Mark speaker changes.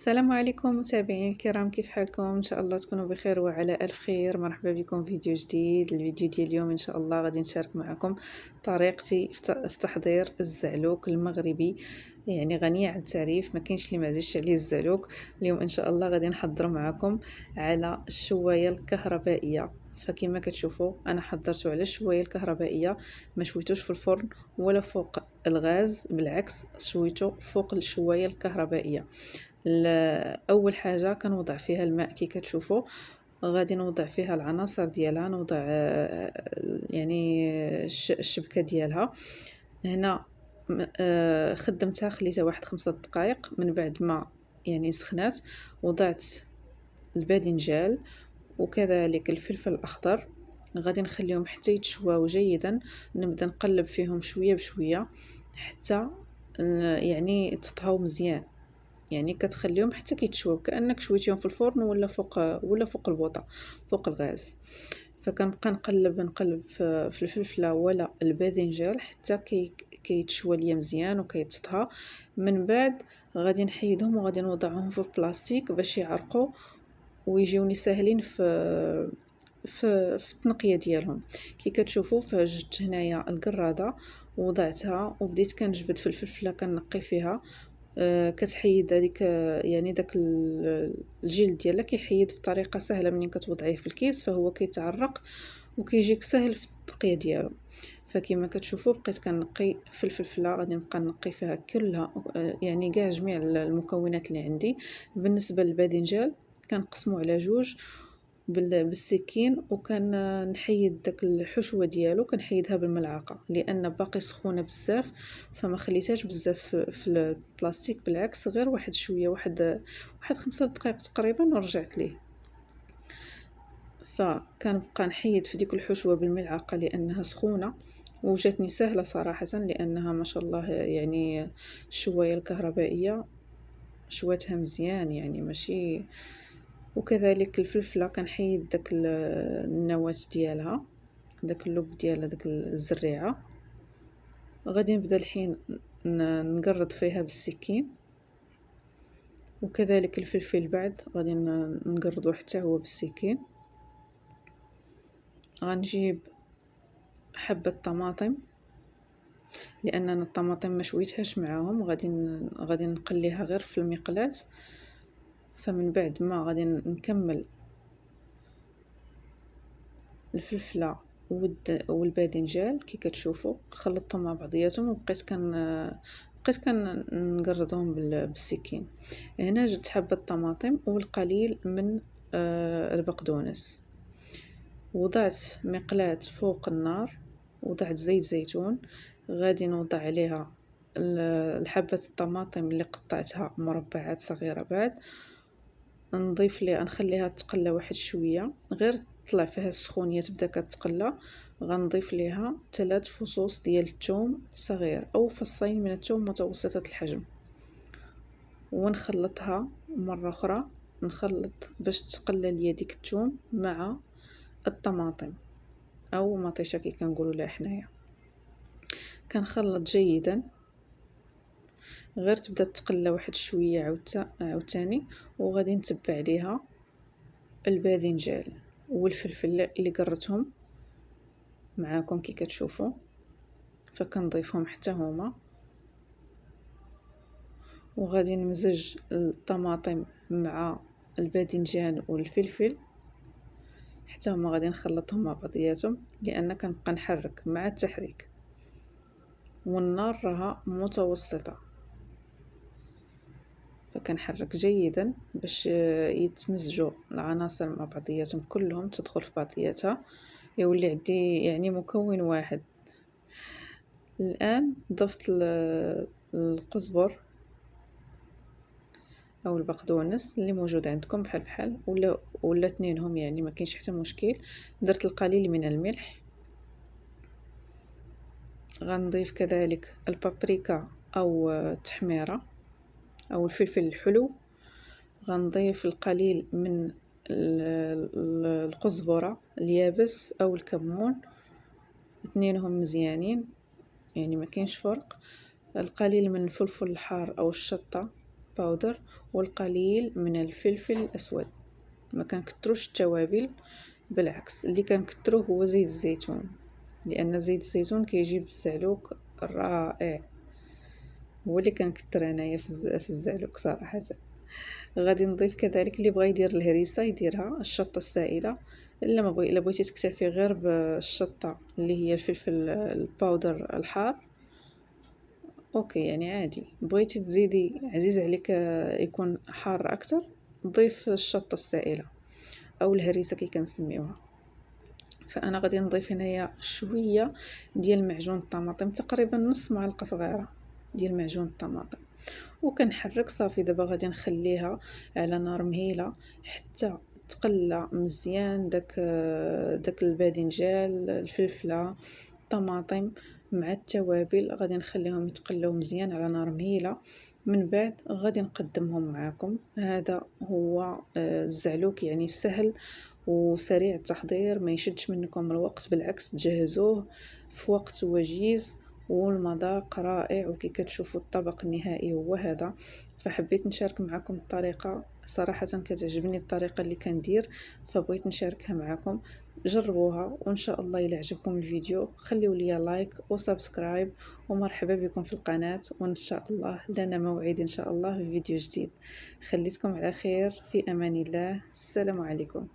Speaker 1: السلام عليكم متابعيني الكرام، كيف حالكم؟ ان شاء الله تكونوا بخير وعلى الف خير. مرحبا بكم في فيديو جديد. الفيديو ديال اليوم ان شاء الله غادي نشارك معكم طريقتي في تحضير الزعلوك المغربي، يعني غنية عن التعريف، ما كاينش اللي ما عزيزش عليه الزعلوك. اليوم ان شاء الله غادي نحضر معكم على الشوايه الكهربائيه. فكما كتشوفوا انا حضرته على الشوايه الكهربائيه، ما شويتوش في الفرن ولا فوق الغاز، بالعكس شويته فوق الشوايه الكهربائيه. اول حاجه كنوضع فيها الماء كي كتشوفوا، غادي نوضع فيها العناصر ديالها، نوضع يعني الشبكه ديالها. هنا خدمتها، خليتها واحد 5 دقائق. من بعد ما يعني سخنات، وضعت الباذنجان وكذلك الفلفل الاخضر، غادي نخليهم حتى يتشواو جيدا. نبدا نقلب فيهم شويه بشويه حتى يعني تطهوا مزيان، يعني كتخليهم حتى كيتشواو كانك شويتيهم في الفرن ولا فوق البوطه، فوق الغاز. فكنبقى نقلب في الفلفله ولا الباذنجان حتى كيتشوى ليا مزيان وكيتطهى. من بعد غادي نحيدهم وغادي نوضعهم في بلاستيك باش يعرقوا ويجيوني ساهلين في التنقيه ديالهم. كي كتشوفوا فجدت هنايا القراده ووضعتها وبديت كنجبد في الفلفله كنقي فيها. كتحيد هذيك يعني داك الجلد ديالها كيحيد بطريقه سهله. منين كتوضعيه في الكيس فهو كيتعرق وكيجيك سهل في التنقيه ديالو. فكما كتشوفوا بقيت كنقي في الفلفله، غادي نبقى نقي فيها كلها، يعني كاع جميع المكونات اللي عندي. بالنسبه للباذنجان كنقسمو على جوج بالسكين، وكان نحيد داك الحشوه ديالو، كنحيدها بالملعقه لان باقي سخونه بزاف، فما خليتهاش بزاف في البلاستيك، بالعكس غير واحد شويه، واحد 5 دقائق تقريبا ورجعت ليه. فكنبقى نحيد في ديك الحشوه بالملعقه لانها سخونه، وجاتني سهله صراحه لانها ما شاء الله يعني الشوايه الكهربائيه شواتها مزيان، يعني ماشي. وكذلك الفلفله كنحيد داك النواه ديالها، داك اللب ديالها، داك الزريعه. غادي نبدا الحين نقرض فيها بالسكين، وكذلك الفلفل بعد غادي نقرضو حتى هو بالسكين. غنجيب حبة طماطم لاننا الطماطم ما شويتهاش معاهم، غادي نقليها غير في المقلاة. فمن بعد ما غادي نكمل الفلفله والباذنجان كي كتشوفوا خلطتهم مع بعضياتهم، بقيت كنقرضهم بالسكين. هنا جبت حبه طماطم والقليل من البقدونس، وضعت مقلاة فوق النار، وضعت زيت زيتون، غادي نوضع عليها الحبة الطماطم اللي قطعتها مربعات صغيرة. بعد نضيف لي، نخليها تقلى واحد شويه، غير تطلع فيها السخونيه تبدا كتقلى. غنضيف ليها 3 فصوص ديال الثوم صغير او فصين من الثوم متوسطه الحجم، ونخلطها مره اخرى. نخلط باش تقلى ليا ديك الثوم مع الطماطم او مطيشه كي كنقولوا لها حنايا. كنخلط جيدا غير تبدا تقلى واحد شويه عاوتاني، وغادي نتبع ليها الباذنجان والفلفل اللي قرتهم معاكم كي كتشوفوا. فكنضيفهم حتى هما، وغادي نمزج الطماطم مع الباذنجان والفلفل حتى هما، غادي نخلطهم مع بعضياتهم لان كنبقى نحرك مع التحريك، والنار راها متوسطه. فكنحرك جيدا باش يتمزجوا العناصر مع بعضياتهم كلهم، تدخل في بعضياتها، يولي عندي يعني مكون واحد. الآن ضفت القزبر او البقدونس اللي موجود عندكم بحال ولا اثنينهم، يعني ما كاينش حتى مشكل. درت القليل من الملح. غنضيف كذلك البابريكا او التحميره او الفلفل الحلو. غنضيف القليل من القزبره اليابس او الكمون، اثنينهم مزيانين يعني ما كاينش فرق. القليل من الفلفل الحار او الشطه باودر والقليل من الفلفل الأسود. ما كنكتروش التوابل، بالعكس اللي كنكتروه هو زيت الزيتون، لأن زيت الزيتون كيجيب الزعلوك رائع، هو اللي كنكتر انايا في الزعلوك صراحة. غادي نضيف كذلك اللي بغى يدير الهريسة يديرها، الشطة السائلة. الا بغيتي تكتفي غير بالشطة اللي هي الفلفل الباودر الحار، اوكي يعني عادي. بغيتي تزيدي عزيز عليك يكون حار اكثر، ضيف الشطة السائلة او الهريسة كي كنسميوها. فانا غادي نضيف هنايا شويه ديال معجون الطماطم، تقريبا نص معلقه صغيره ديال معجون الطماطم، وكنحرك. صافي دابا غادي نخليها على نار مهيله حتى تقلى مزيان داك الباذنجان، الفلفله، الطماطم مع التوابل. غادي نخليهم يتقلاو مزيان على نار مهيله. من بعد غادي نقدمهم معكم. هذا هو الزعلوك، يعني سهل وسريع التحضير، ما يشدش منكم الوقت، بالعكس تجهزوه في وقت وجيز والمذاق رائع. وكي كتشوفوا الطبق النهائي هو هذا. فحبيت نشارك معكم الطريقة، صراحة كتعجبني الطريقة اللي كندير، فبغيت نشاركها معكم. جربوها وان شاء الله الى عجبكم الفيديو خليوا لي لايك وسبسكرايب، ومرحبا بكم في القناة. وان شاء الله لنا موعد ان شاء الله في فيديو جديد. خليتكم على خير، في امان الله، السلام عليكم.